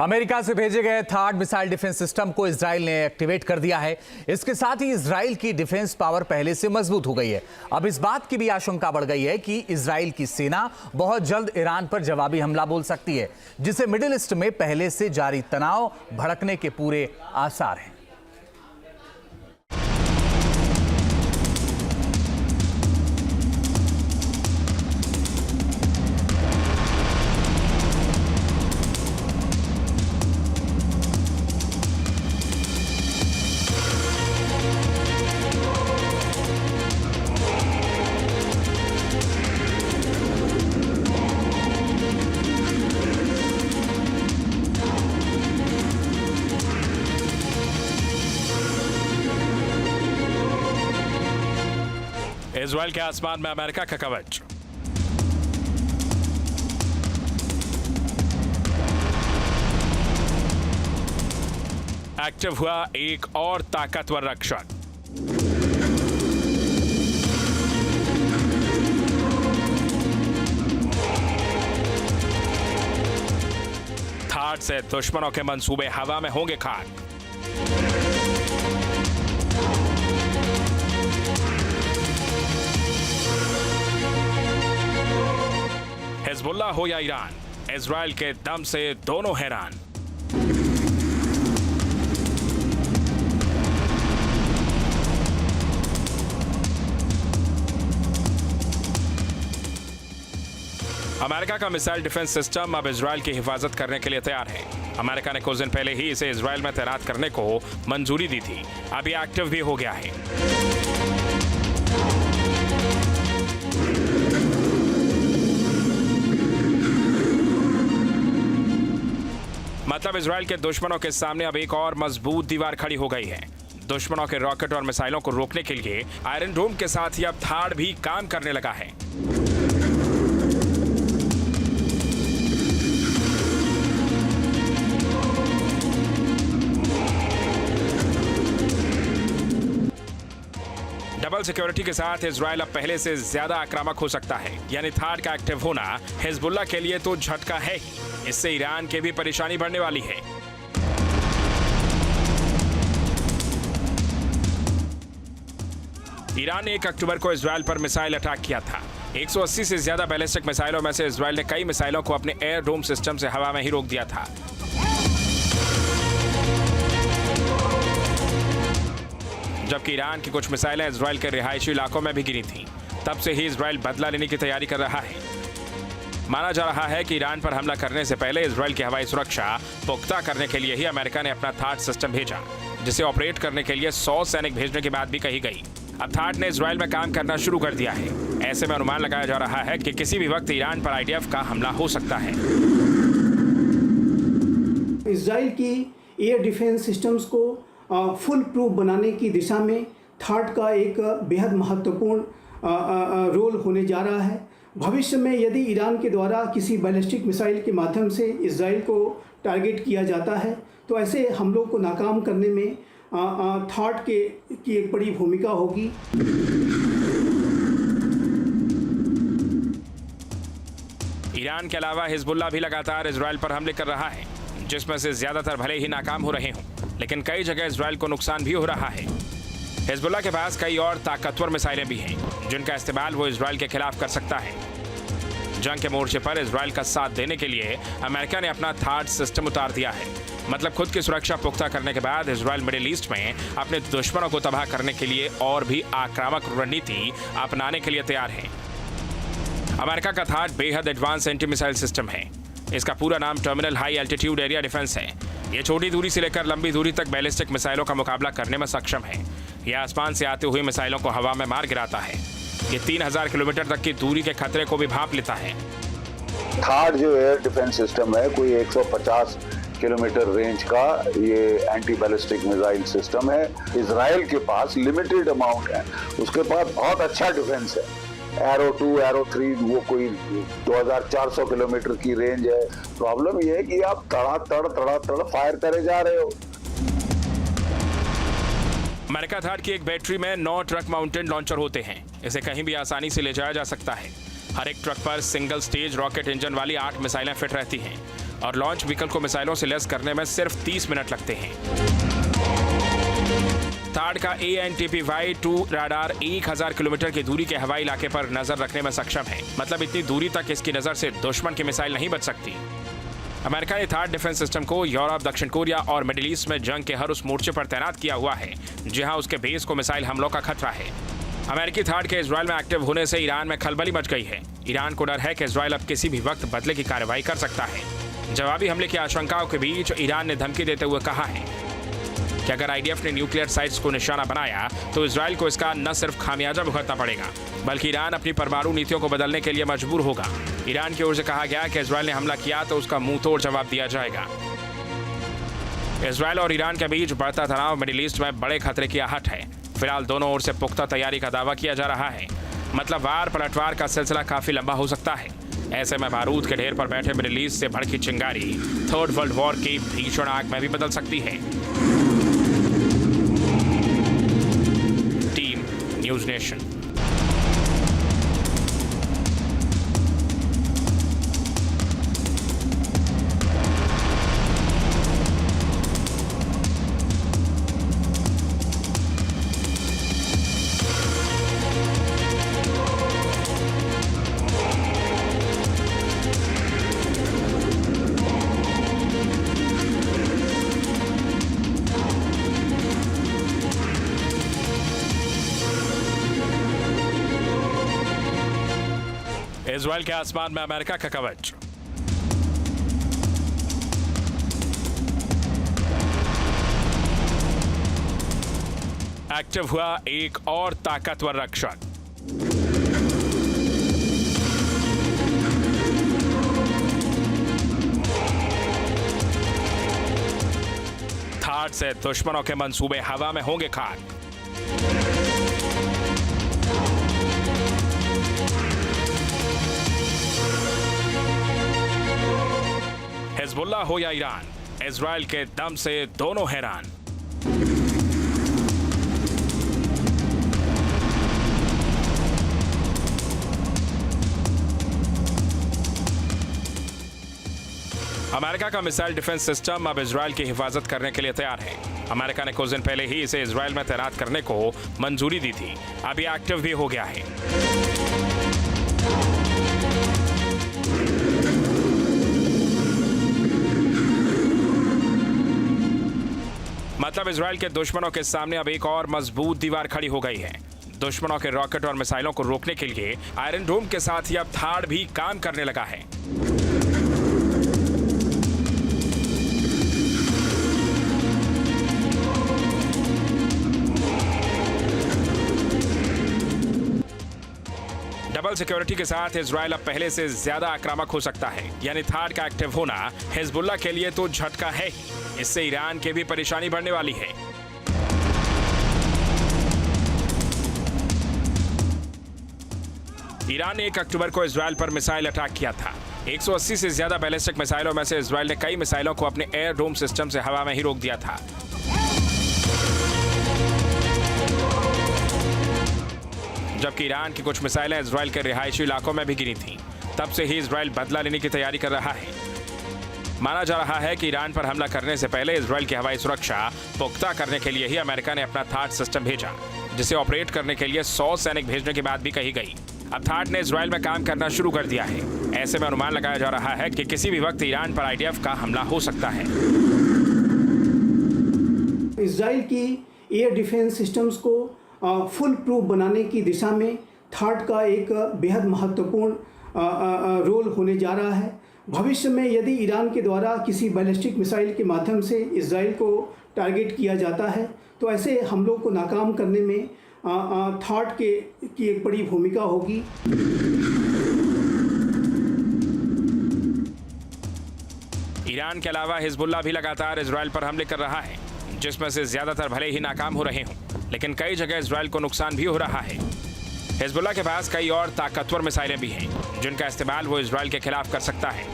America से भेजे गए थार्ड मिसाइल डिफेंस सिस्टम को इजराइल ने एक्टिवेट कर दिया है। इसके साथ ही इजराइल की डिफेंस पावर पहले से मजबूत हो गई है। अब इस बात की भी आशंका बढ़ गई है कि इजराइल की सेना बहुत जल्द ईरान पर जवाबी हमला बोल सकती है, जिससे मिडिल ईस्ट में पहले से जारी तनाव भड़कने के पूरे आसार हैं। इजराइल के आसमान में अमेरिका का कवच। एक्टिव हुआ एक और ताकतवर रक्षक। थार्ड से दुश्मनों के मंसूबे हवा में होंगे खाक। हिजबुल्ला हो या ईरान, इजराइल के दम से दोनों हैरान। अमेरिका का मिसाइल डिफेंस सिस्टम अब इजराइल की हिफाजत करने के लिए तैयार है। अमेरिका ने कुछ दिन पहले ही इसे इजराइल में तैनात करने को मंजूरी दी थी। अब ये एक्टिव भी हो गया है। मतलब इजराइल के दुश्मनों के सामने अब एक और मजबूत दीवार खड़ी हो गई है। दुश्मनों के रॉकेट और मिसाइलों को रोकने के लिए आयरन डोम के साथ ही अब थार्ड भी काम करने लगा है। डबल सिक्योरिटी के साथ इजराइल अब पहले से ज्यादा आक्रामक हो सकता है। यानी थार्ड का एक्टिव होना हिजबुल्ला के लिए तो झटका है ही, इससे ईरान के भी परेशानी बढ़ने वाली है। ईरान ने 1 अक्टूबर को इजराइल पर मिसाइल अटैक किया था। 180 से ज्यादा बैलिस्टिक मिसाइलों में से इजराइल ने कई मिसाइलों को अपने एयर डोम सिस्टम से हवा में ही रोक दिया था। जबकि ईरान की कुछ मिसाइलें इजराइल के रिहायशी इलाकों में भी गिरी थीं। तब से ही इजराइल बदला लेने की तैयारी कर रहा है। माना जा रहा है कि ईरान पर हमला करने से पहले इजराइल की हवाई सुरक्षा पुख्ता करने के लिए ही अमेरिका ने अपना थार्ड सिस्टम भेजा, जिसे ऑपरेट करने के लिए 100 सैनिक भेजने की बात भी कही गई। अब थार्ड ने इजराइल में काम करना शुरू कर दिया है। ऐसे में अनुमान लगाया जा रहा है कि किसी भी वक्त ईरान पर IDF का हमला हो सकता है। इजराइल की एयर डिफेंस सिस्टम्स को फुल प्रूफ बनाने की दिशा में थार्ड का एक बेहद महत्वपूर्ण रोल होने जा रहा है। भविष्य में यदि ईरान के द्वारा किसी बैलिस्टिक मिसाइल के माध्यम से इजराइल को टारगेट किया जाता है, तो ऐसे हमलों को नाकाम करने में थार्ड की एक बड़ी भूमिका होगी। ईरान के अलावा हिजबुल्ला भी लगातार इजराइल पर हमले कर रहा है, जिसमें से ज्यादातर भले ही नाकाम हो रहे हों, लेकिन कई जगह इजराइल को नुकसान भी हो रहा है। हिजबुल्ला के पास कई और ताकतवर मिसाइलें भी हैं, जिनका इस्तेमाल वो इजराइल के खिलाफ कर सकता है। जंग के मोर्चे पर इजराइल का साथ देने के लिए अमेरिका ने अपना थार्ड सिस्टम उतार दिया है। मतलब खुद की सुरक्षा पुख्ता करने के बाद इजराइल मिडिल ईस्ट में अपने दुश्मनों को तबाह करने के लिए और भी आक्रामक रणनीति अपनाने के लिए तैयार है। अमेरिका का थार्ड बेहद एडवांस एंटी मिसाइल सिस्टम है। इसका पूरा नाम terminal high altitude area defence है। ये छोटी दूरी से लेकर लंबी दूरी तक बैलिस्टिक मिसाइलों का मुकाबला करने में सक्षम है। यह आसमान से आते हुए मिसाइलों को हवा में मार गिराता है। ये 3000 किलोमीटर तक की दूरी के खतरे को भी भांप लेता है। थार्ड जो एयर डिफेंस सिस्टम है, कोई 150 किलोमीटर रेंज का ये एंटी बैलिस्टिक मिसाइल सिस्टम है। इजराइल के पास लिमिटेड अमाउंट है, उसके पास बहुत अच्छा डिफेंस है। एरो 2, एरो 3 वो कोई 2400 किलोमीटर की रेंज है। प्रॉब्लम ये है कि आप तड़ा फायर करे जा रहे हो। अमेरिका थार्ड की एक बैटरी में 9 ट्रक माउंटेड लॉन्चर होते हैं। इसे कहीं भी आसानी से ले जाया जा सकता है। हर एक ट्रक पर सिंगल स्टेज रॉकेट इंजन वाली 8 मिसाइलें फिट रहती हैं। और लॉन्च व्हीकल को मिसाइलों से लैस करने में सिर्फ 30 मिनट लगते हैं। थार्ड का ANTPY-2 रडार 1000 किलोमीटर की दूरी के हवाई इलाके पर नजर रखने में सक्षम है। मतलब इतनी दूरी तक इसकी नजर से दुश्मन की मिसाइल नहीं बच सकती। अमेरिका ने थार्ड डिफेंस सिस्टम को यूरोप, दक्षिण कोरिया और मिडिल ईस्ट में जंग के हर उस मोर्चे पर तैनात किया हुआ है जहां उसके बेस को मिसाइल हमलों का खतरा है। अमेरिकी थार्ड के इजराइल में एक्टिव होने से ईरान में खलबली मच गई है। ईरान को डर है कि इजराइल अब किसी भी वक्त बदले की कार्रवाई कर सकता है। जवाबी हमले की आशंकाओं के बीच ईरान ने धमकी देते हुए कहा है कि अगर IDF ने न्यूक्लियर साइट्स को निशाना बनाया तो इजराइल को इसका न सिर्फ खामियाजा भुगतना पड़ेगा बल्कि ईरान अपनी परमाणु नीतियों को बदलने के लिए मजबूर होगा। ईरान की ओर से कहा गया कि इजराइल ने हमला किया तो उसका मुंह तोड़ जवाब दिया जाएगा। इजराइल और ईरान के बीच बढ़ता तनाव मिडिल ईस्ट में बड़े खतरे की आहट है। फिलहाल दोनों ओर से पुख्ता तैयारी का दावा किया जा रहा है। मतलब वार पलटवार का सिलसिला काफी लंबा हो सकता है। ऐसे में बारूद के ढेर पर बैठे मिडिल ईस्ट से भड़की चिंगारी थर्ड वर्ल्ड वॉर की भीषण आग में भी बदल सकती है। Team news nation. इजराइल के आसमान में अमेरिका का कवच। एक्टिव हुआ एक और ताकतवर रक्षक। थार्ड से दुश्मनों के मंसूबे हवा में होंगे खाक। हिजबुल्लाह हो या ईरान, इजराइल के दम से दोनों हैरान। अमेरिका का मिसाइल डिफेंस सिस्टम अब इजराइल की हिफाजत करने के लिए तैयार है। अमेरिका ने कुछ दिन पहले ही इसे इजराइल में तैनात करने को मंजूरी दी थी। अब ये एक्टिव भी हो गया है। मतलब इजराइल के दुश्मनों के सामने अब एक और मजबूत दीवार खड़ी हो गई है। दुश्मनों के रॉकेट और मिसाइलों को रोकने के लिए आयरन डोम के साथ ही अब थार्ड भी काम करने लगा है। डबल सिक्योरिटी के साथ इजराइल अब पहले से ज्यादा आक्रामक हो सकता है। यानी थार्ड का एक्टिव होना हिजबुल्लाह के लिए तो झटका है ही, इससे ईरान की भी परेशानी बढ़ने वाली है। ईरान ने 1 अक्टूबर को इजराइल पर मिसाइल अटैक किया था। 180 से ज्यादा बैलिस्टिक मिसाइलों में से इजराइल ने कई मिसाइलों को अपने एयर डोम सिस्टम से हवा में ही रोक दिया था। जबकि ईरान की कुछ मिसाइलें इजराइल के रिहायशी इलाकों में भी गिरी थीं। तब से ही इजराइल बदला लेने की तैयारी कर रहा है। माना जा रहा है कि ईरान पर हमला करने से पहले इजराइल की हवाई सुरक्षा पुख्ता करने के लिए ही अमेरिका ने अपना थार्ड सिस्टम भेजा, जिसे ऑपरेट करने के लिए 100 सैनिक भेजने की बात भी कही गई। अब थार्ड ने इजराइल में काम करना शुरू कर दिया है। ऐसे में अनुमान लगाया जा रहा है कि किसी भी वक्त ईरान पर IDF का हमला हो सकता है। इजराइल की एयर डिफेंस सिस्टम्स को फुल प्रूफ बनाने की दिशा में थार्ड का एक बेहद महत्वपूर्ण रोल होने जा रहा है। भविष्य में यदि ईरान के द्वारा किसी बैलिस्टिक मिसाइल के माध्यम से इजराइल को टारगेट किया जाता है तो ऐसे हमलों को नाकाम करने में थार्ड की एक बड़ी भूमिका होगी। ईरान के अलावा हिजबुल्लाह भी लगातार इजराइल पर हमले कर रहा है, जिसमें से ज्यादातर भले ही नाकाम हो रहे हों, लेकिन कई जगह इजराइल को नुकसान भी हो रहा है। हिजबुल्लाह के पास कई और ताकतवर मिसाइलें भी हैं, जिनका इस्तेमाल वो इजराइल के खिलाफ कर सकता है।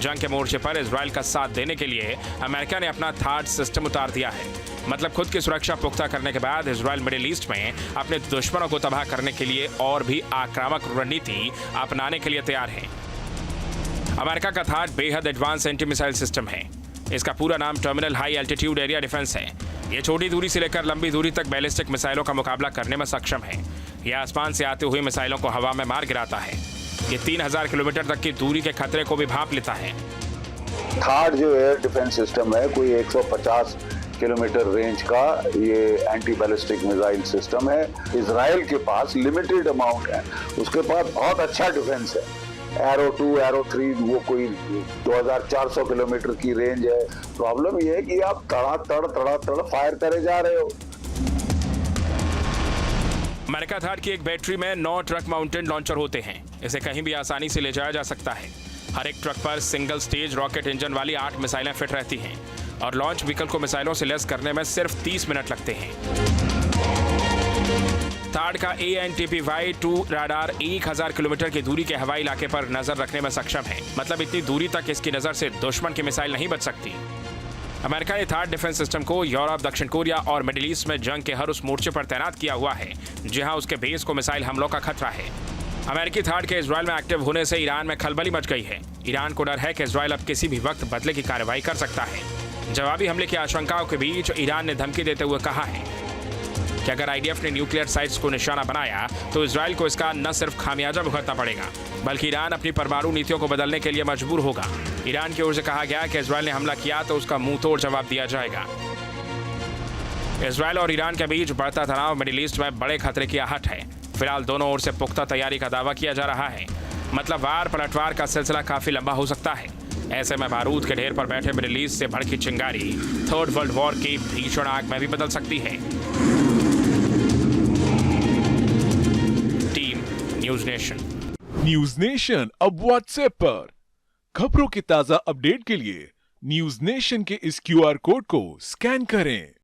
जंग के मोर्चे पर इजराइल का साथ देने के लिए अमेरिका ने अपना थार्ड सिस्टम उतार दिया है। मतलब खुद की सुरक्षा पुख्ता करने के बाद इजराइल मिडिल ईस्ट में अपने दुश्मनों को तबाह करने के लिए और भी आक्रामक रणनीति अपनाने के लिए तैयार है। अमेरिका का थाट बेहद एडवांस एंटी मिसाइल सिस्टम है। इसका पूरा नाम terminal high altitude area defence है। ये छोटी दूरी से लेकर लंबी दूरी तक बैलिस्टिक मिसाइलों का मुकाबला करने में सक्षम है। यह आसमान से आती हुई मिसाइलों को हवा में मार गिराता है। ये 3000 किलोमीटर तक की दूरी के खतरे को भी भांप लेता है। थार्ड जो एयर डिफेंस सिस्टम है कोई 150 किलोमीटर रेंज का ये एंटी बैलिस्टिक मिसाइल सिस्टम है। इजराइल के पास लिमिटेड अमाउंट है, उसके पास बहुत अच्छा डिफेंस है। एरो 2, एरो 3 वो कोई 2400 किलोमीटर की रेंज है। प्रॉब्लम ये है कि आप तड़ा फायर करे जा रहे हो। अमेरिका थाट की एक बैटरी में 9 ट्रक माउंटेड लॉन्चर होते हैं। इसे कहीं भी आसानी से ले जाया जा सकता है। हर एक ट्रक पर सिंगल स्टेज रॉकेट इंजन वाली 8 मिसाइलें फिट रहती हैं और लॉन्च व्हीकल को मिसाइलों से लैस करने में सिर्फ 30 मिनट लगते हैं। थाट का ANTPY-2 राडार 1000 किलोमीटर की दूरी के हवाई इलाके पर नजर रखने में सक्षम है। मतलब इतनी दूरी तक इसकी नजर से दुश्मन की मिसाइल नहीं बच सकती। अमेरिका ने थाट डिफेंस सिस्टम को यूरोप, दक्षिण कोरिया और मिडिल ईस्ट में जंग के हर उस मोर्चे पर तैनात किया हुआ है जहां उसके बेस को मिसाइल हमलों का खतरा है। अमेरिकी थाट के इजराइल में एक्टिव होने से ईरान में खलबली मच गई है। ईरान को डर है कि इजराइल अब किसी भी वक्त बदले की कार्रवाई कर सकता है। जवाबी हमले की आशंकाओं के बीच ईरान ने धमकी देते हुए कहा है कि अगर IDF ने न्यूक्लियर साइट्स को निशाना बनाया तो इजराइल को इसका न सिर्फ खामियाजा भुगतना पड़ेगा बल्कि ईरान अपनी परमाणु नीतियों को बदलने के लिए मजबूर होगा। ईरान की ओर से कहा गया कि इजराइल ने हमला किया तो उसका मुंह तोड़ जवाब दिया जाएगा। इजराइल और ईरान के बीच बढ़ता तनाव मिडिल ईस्ट में बड़े खतरे की आहट है। फिलहाल दोनों ओर से पुख्ता तैयारी का दावा किया जा रहा है। मतलब वार पलटवार का सिलसिला काफी लंबा हो सकता है। ऐसे में बारूद के ढेर पर बैठे मिडिल ईस्ट से भड़की चिंगारी थर्ड वर्ल्ड वॉर की भीषण आग में भी बदल सकती है। टीम न्यूज नेशन अब व्हाट्सएप पर खबरों के ताजा अपडेट के लिए न्यूज नेशन के इस QR कोड को स्कैन करें।